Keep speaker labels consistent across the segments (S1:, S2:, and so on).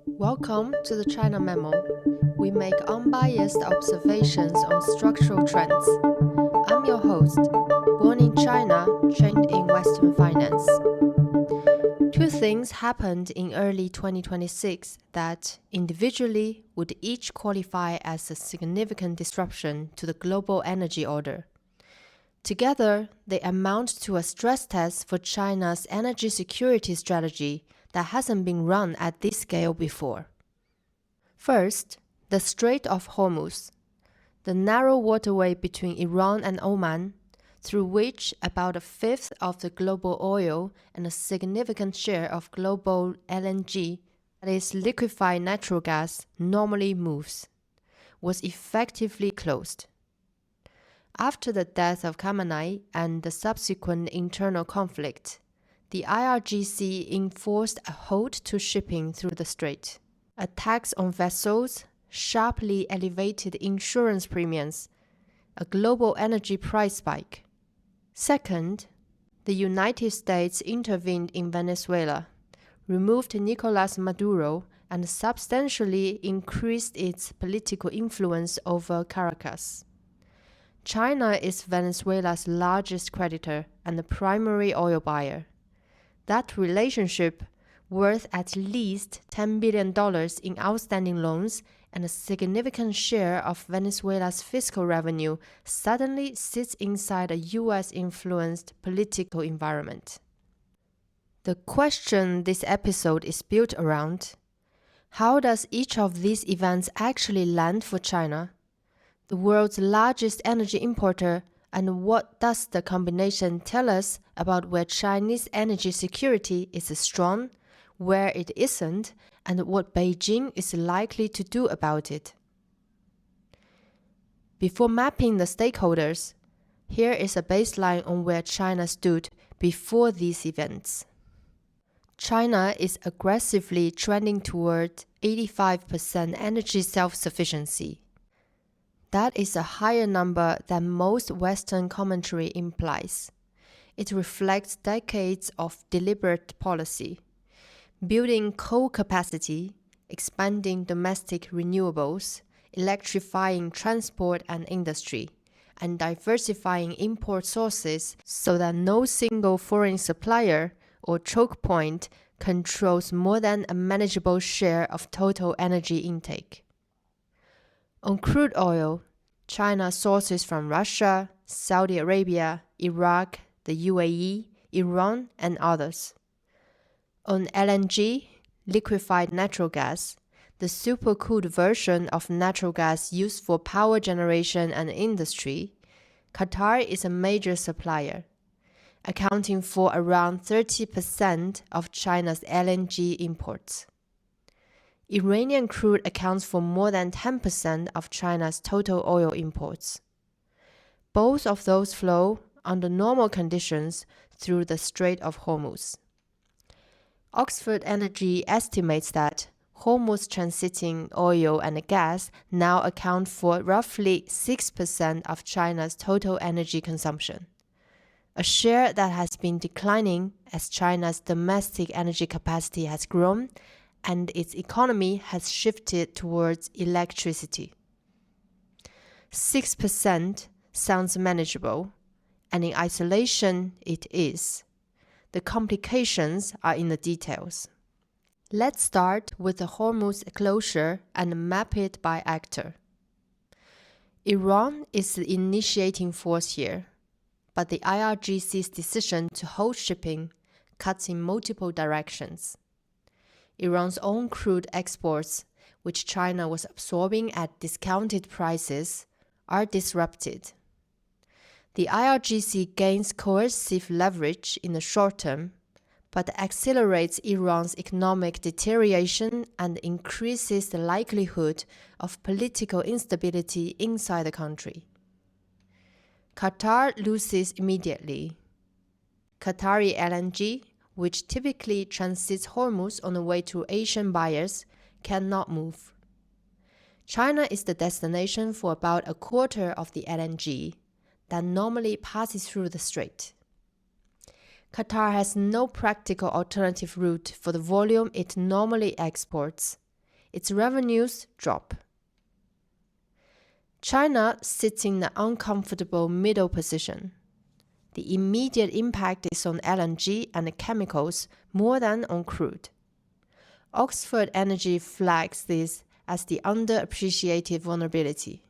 S1: Welcome to the China Memo. We make unbiased observations on structural trends. I'm your host, born in China, trained in Western finance. Two things happened in early 2026 that individually would each qualify as a significant disruption to the global energy order. Together, they amount to a stress test for China's energy security strategy that hasn't been run at this scale before. First, the Strait of Hormuz, the narrow waterway between Iran and Oman, through which about a fifth of the global oil and a significant share of global LNG, that is liquefied natural gas, normally moves, was effectively closed. After the death of Khamenei and the subsequent internal conflict, the IRGC enforced a halt to shipping through the strait. A tax on vessels, sharply elevated insurance premiums, a global energy price spike. Second, the United States intervened in Venezuela, removed Nicolás Maduro, and substantially increased its political influence over Caracas. China is Venezuela's largest creditor and the primary oil buyer. That relationship, worth at least $10 billion in outstanding loans and a significant share of Venezuela's fiscal revenue, suddenly sits inside a US-influenced political environment. The question this episode is built around: how does each of these events actually land for China, the world's largest energy importer, and what does the combination tell us about where Chinese energy security is strong, where it isn't, and what Beijing is likely to do about it? Before mapping the stakeholders, here is a baseline on where China stood before these events. China is aggressively trending toward 85% energy self-sufficiency. That is a higher number than most Western commentary implies. It reflects decades of deliberate policy, building coal capacity, expanding domestic renewables, electrifying transport and industry, and diversifying import sources so that no single foreign supplier or choke point controls more than a manageable share of total energy intake. On crude oil, China sources from Russia, Saudi Arabia, Iraq, the UAE, Iran, and others. On LNG, liquefied natural gas, the supercooled version of natural gas used for power generation and industry, Qatar is a major supplier, accounting for around 30% of China's LNG imports. Iranian crude accounts for more than 10% of China's total oil imports. Both of those flow, under normal conditions, through the Strait of Hormuz. Oxford Energy estimates that Hormuz transiting oil and gas now account for roughly 6% of China's total energy consumption, a share that has been declining as China's domestic energy capacity has grown and its economy has shifted towards electricity. 6% sounds manageable, and in isolation it is. The complications are in the details. Let's start with the Hormuz closure and map it by actor. Iran is the initiating force here, but the IRGC's decision to halt shipping cuts in multiple directions. Iran's own crude exports, which China was absorbing at discounted prices, are disrupted. The IRGC gains coercive leverage in the short term, but accelerates Iran's economic deterioration and increases the likelihood of political instability inside the country. Qatar loses immediately. Qatari LNG, which typically transits Hormuz on the way to Asian buyers, cannot move. China is the destination for about a quarter of the LNG that normally passes through the strait. Qatar has no practical alternative route for the volume it normally exports, its revenues drop. China sits in an uncomfortable middle position. The immediate impact is on LNG and chemicals more than on crude. Oxford Energy flags this as the underappreciated vulnerability.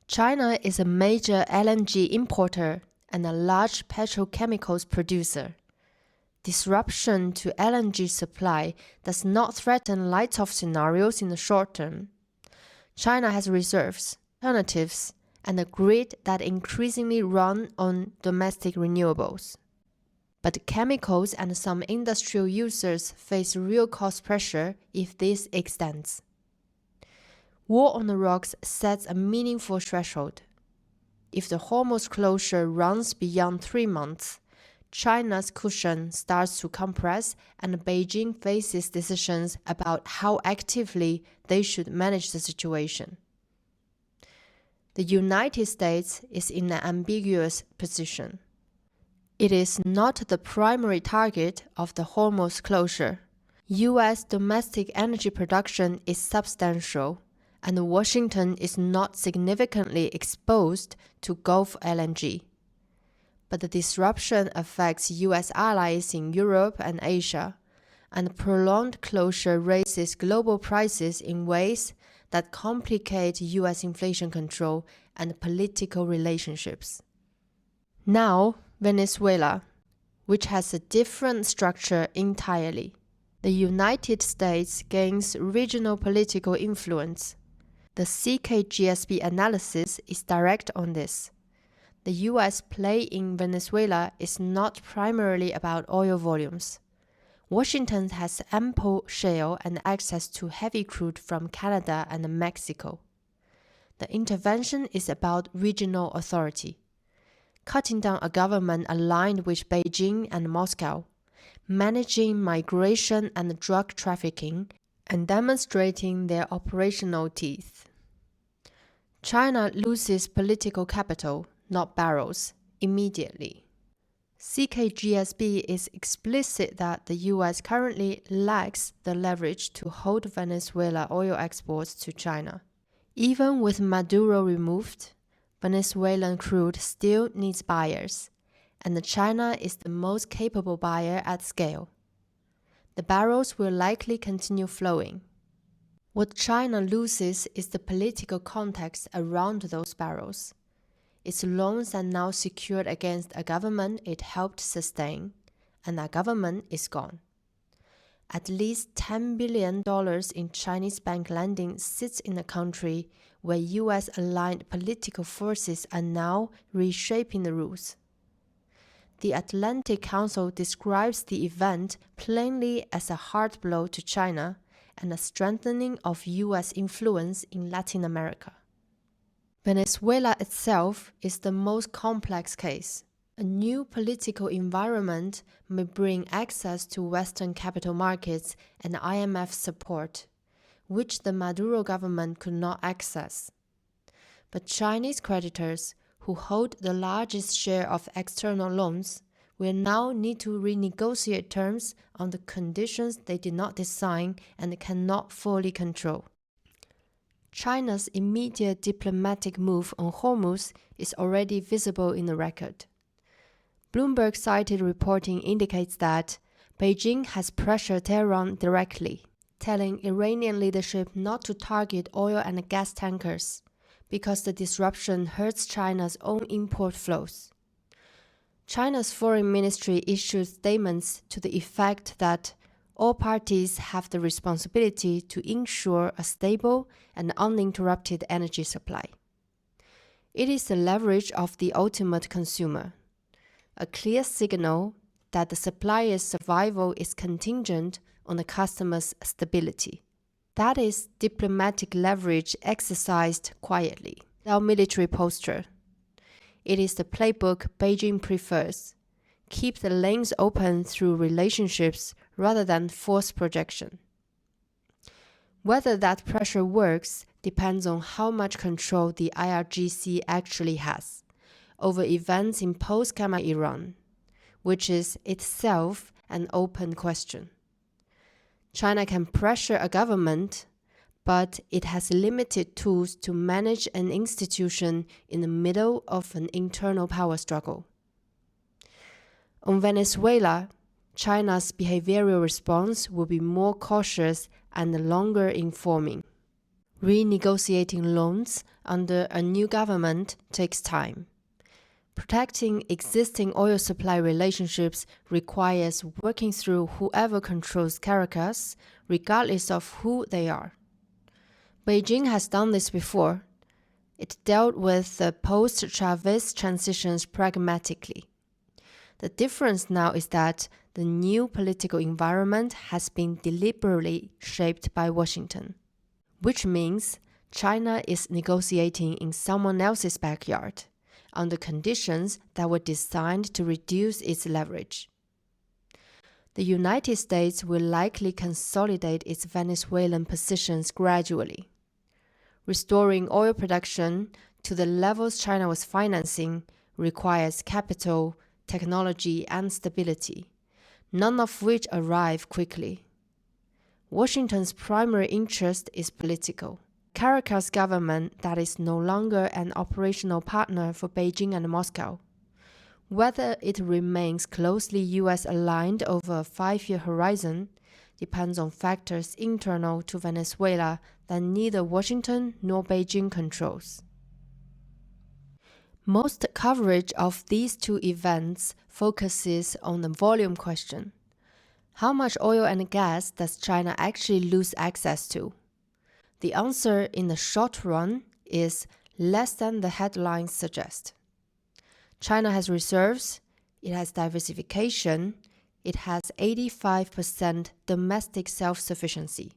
S1: China is a major LNG importer and a large petrochemicals producer. Disruption to LNG supply does not threaten light-off scenarios in the short term. China has reserves, alternatives, and a grid that increasingly run on domestic renewables. But chemicals and some industrial users face real cost pressure if this extends. War on the rocks sets a meaningful threshold. If the Hormuz closure runs beyond 3 months, China's cushion starts to compress and Beijing faces decisions about how actively they should manage the situation. The United States is in an ambiguous position. It is not the primary target of the Hormuz closure. U.S. domestic energy production is substantial, and Washington is not significantly exposed to Gulf LNG. But the disruption affects U.S. allies in Europe and Asia, and prolonged closure raises global prices in ways that complicate U.S. inflation control and political relationships. Now, Venezuela, which has a different structure entirely. The United States gains regional political influence. The CKGSB analysis is direct on this. The U.S. play in Venezuela is not primarily about oil volumes. Washington has ample shale and access to heavy crude from Canada and Mexico. The intervention is about regional authority, cutting down a government aligned with Beijing and Moscow, managing migration and drug trafficking, and demonstrating their operational teeth. China loses political capital, not barrels, immediately. CKGSB is explicit that the U.S. currently lacks the leverage to hold Venezuela oil exports to China. Even with Maduro removed, Venezuelan crude still needs buyers, and China is the most capable buyer at scale. The barrels will likely continue flowing. What China loses is the political context around those barrels. Its loans are now secured against a government it helped sustain, and that government is gone. At least $10 billion in Chinese bank lending sits in a country where U.S.-aligned political forces are now reshaping the rules. The Atlantic Council describes the event plainly as a hard blow to China and a strengthening of U.S. influence in Latin America. Venezuela itself is the most complex case. A new political environment may bring access to Western capital markets and IMF support, which the Maduro government could not access. But Chinese creditors, who hold the largest share of external loans, will now need to renegotiate terms on the conditions they did not design and cannot fully control. China's immediate diplomatic move on Hormuz is already visible in the record. Bloomberg-cited reporting indicates that Beijing has pressured Tehran directly, telling Iranian leadership not to target oil and gas tankers because the disruption hurts China's own import flows. China's foreign ministry issued statements to the effect that all parties have the responsibility to ensure a stable and uninterrupted energy supply. It is the leverage of the ultimate consumer, a clear signal that the supplier's survival is contingent on the customer's stability. That is diplomatic leverage exercised quietly, without military posture. It is the playbook Beijing prefers. Keep the lanes open through relationships rather than forced projection. Whether that pressure works depends on how much control the IRGC actually has over events in post-Qamar Iran, which is itself an open question. China can pressure a government, but it has limited tools to manage an institution in the middle of an internal power struggle. On Venezuela, China's behavioral response will be more cautious and longer informing. Renegotiating loans under a new government takes time. Protecting existing oil supply relationships requires working through whoever controls Caracas, regardless of who they are. Beijing has done this before. It dealt with the post-Chavez transitions pragmatically. The difference now is that the new political environment has been deliberately shaped by Washington, which means China is negotiating in someone else's backyard, under conditions that were designed to reduce its leverage. The United States will likely consolidate its Venezuelan positions gradually. Restoring oil production to the levels China was financing requires capital, technology, and stability, none of which arrive quickly. Washington's primary interest is political. Caracas government that is no longer an operational partner for Beijing and Moscow. Whether it remains closely US-aligned over a 5-year horizon depends on factors internal to Venezuela that neither Washington nor Beijing controls. Most coverage of these two events focuses on the volume question. How much oil and gas does China actually lose access to? The answer in the short run is less than the headlines suggest. China has reserves, it has diversification, it has 85% domestic self-sufficiency.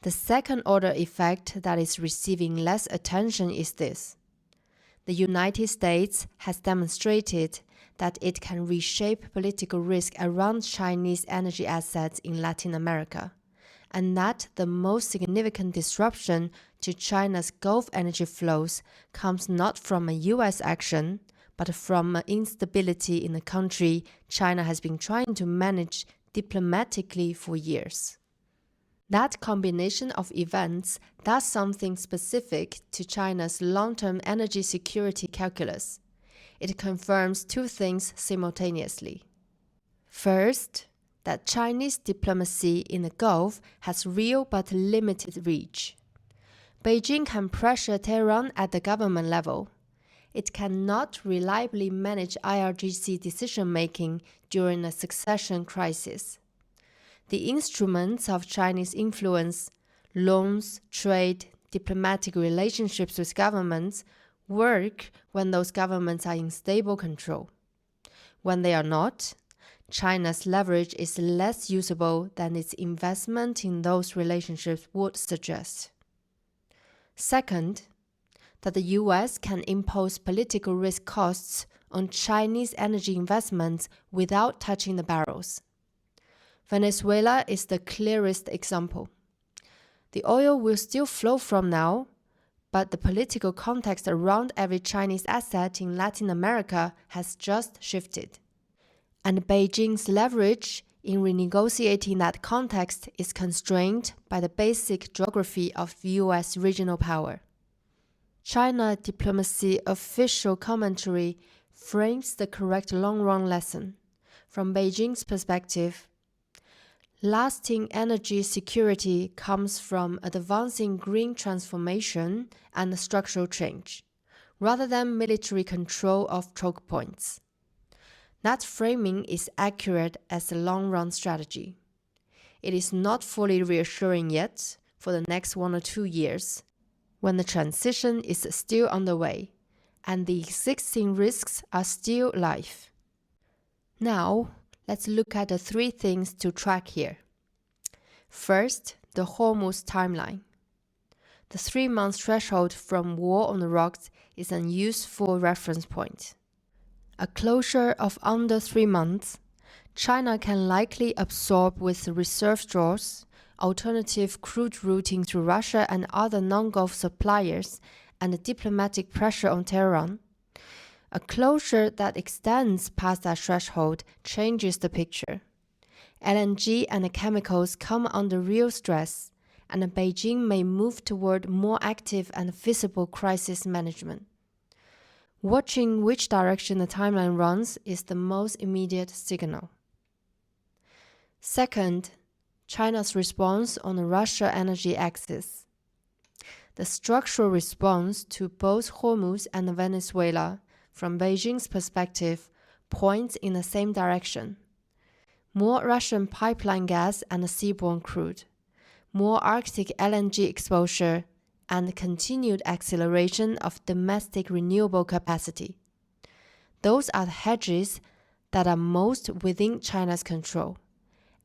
S1: The second-order effect that is receiving less attention is this. The United States has demonstrated that it can reshape political risk around Chinese energy assets in Latin America, and that the most significant disruption to China's Gulf energy flows comes not from a US action, but from instability in the country China has been trying to manage diplomatically for years. That combination of events does something specific to China's long-term energy security calculus. It confirms two things simultaneously. First, that Chinese diplomacy in the Gulf has real but limited reach. Beijing can pressure Tehran at the government level. It cannot reliably manage IRGC decision-making during a succession crisis. The instruments of Chinese influence, loans, trade, diplomatic relationships with governments, work when those governments are in stable control. When they are not, China's leverage is less usable than its investment in those relationships would suggest. Second, that the US can impose political risk costs on Chinese energy investments without touching the barrels. Venezuela is the clearest example. The oil will still flow from now, but the political context around every Chinese asset in Latin America has just shifted. And Beijing's leverage in renegotiating that context is constrained by the basic geography of US regional power. China diplomacy official commentary frames the correct long-run lesson. From Beijing's perspective, lasting energy security comes from advancing green transformation and structural change, rather than military control of choke points. That framing is accurate as a long-run strategy. It is not fully reassuring yet for the next 1 or 2 years, when the transition is still underway and the existing risks are still live. Now, let's look at the 3 things to track here. First, the Hormuz timeline. The 3-month threshold from war on the rocks is an useful reference point. A closure of under 3 months, China can likely absorb with reserve draws, alternative crude routing through Russia and other non-Gulf suppliers, and diplomatic pressure on Tehran. A closure that extends past that threshold changes the picture. LNG and chemicals come under real stress, and Beijing may move toward more active and visible crisis management. Watching which direction the timeline runs is the most immediate signal. Second, China's response on the Russia energy axis. The structural response to both Hormuz and Venezuela, from Beijing's perspective, points in the same direction. More Russian pipeline gas and seaborne crude, more Arctic LNG exposure, and continued acceleration of domestic renewable capacity. Those are the hedges that are most within China's control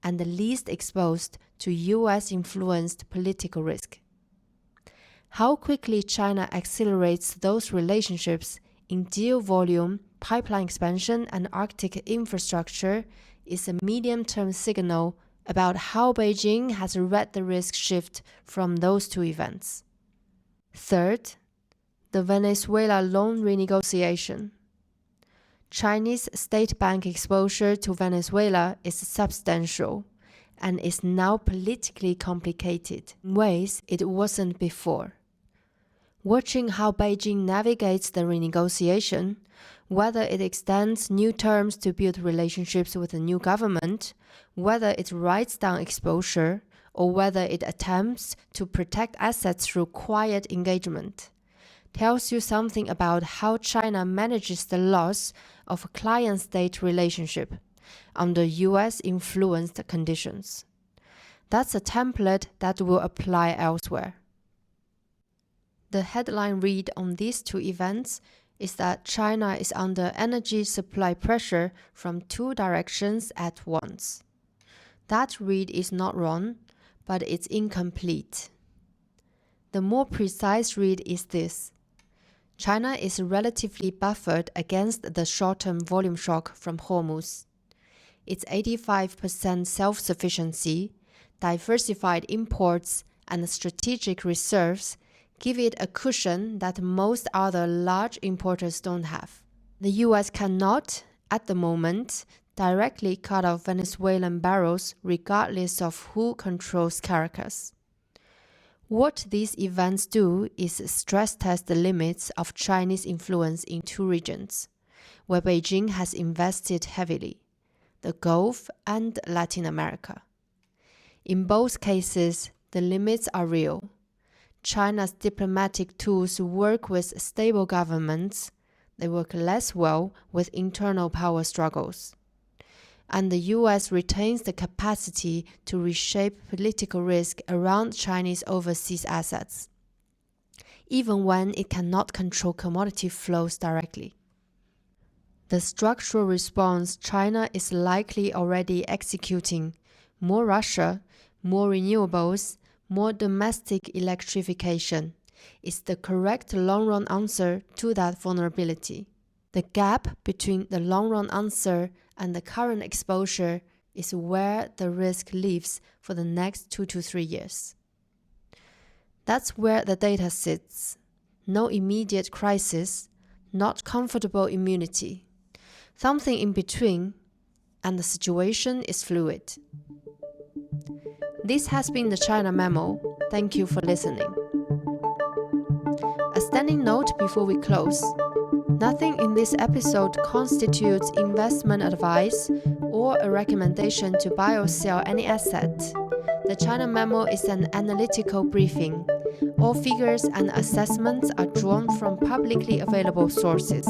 S1: and the least exposed to US-influenced political risk. How quickly China accelerates those relationships in deal volume, pipeline expansion, and Arctic infrastructure is a medium-term signal about how Beijing has read the risk shift from those two events. Third, the Venezuela loan renegotiation. Chinese state bank exposure to Venezuela is substantial and is now politically complicated in ways it wasn't before. Watching how Beijing navigates the renegotiation, whether it extends new terms to build relationships with the new government, whether it writes down exposure, or whether it attempts to protect assets through quiet engagement, tells you something about how China manages the loss of a client-state relationship under US-influenced conditions. That's a template that will apply elsewhere. The headline read on these two events is that China is under energy supply pressure from two directions at once. That read is not wrong, but it's incomplete. The more precise read is this: China is relatively buffered against the short-term volume shock from Hormuz. Its 85% self-sufficiency, diversified imports, and strategic reserves give it a cushion that most other large importers don't have. The US cannot, at the moment, directly cut off Venezuelan barrels regardless of who controls Caracas. What these events do is stress test the limits of Chinese influence in two regions, where Beijing has invested heavily: the Gulf and Latin America. In both cases, the limits are real. China's diplomatic tools work with stable governments. They work less well with internal power struggles. And the US retains the capacity to reshape political risk around Chinese overseas assets, even when it cannot control commodity flows directly. The structural response China is likely already executing: more Russia, more renewables, more domestic electrification, is the correct long-run answer to that vulnerability. The gap between the long-run answer and the current exposure is where the risk lives for the next 2 to 3 years. That's where the data sits. No immediate crisis, not comfortable immunity. Something in between, and the situation is fluid. This has been the China Memo. Thank you for listening. A standing note before we close: nothing in this episode constitutes investment advice or a recommendation to buy or sell any asset. The China Memo is an analytical briefing. All figures and assessments are drawn from publicly available sources.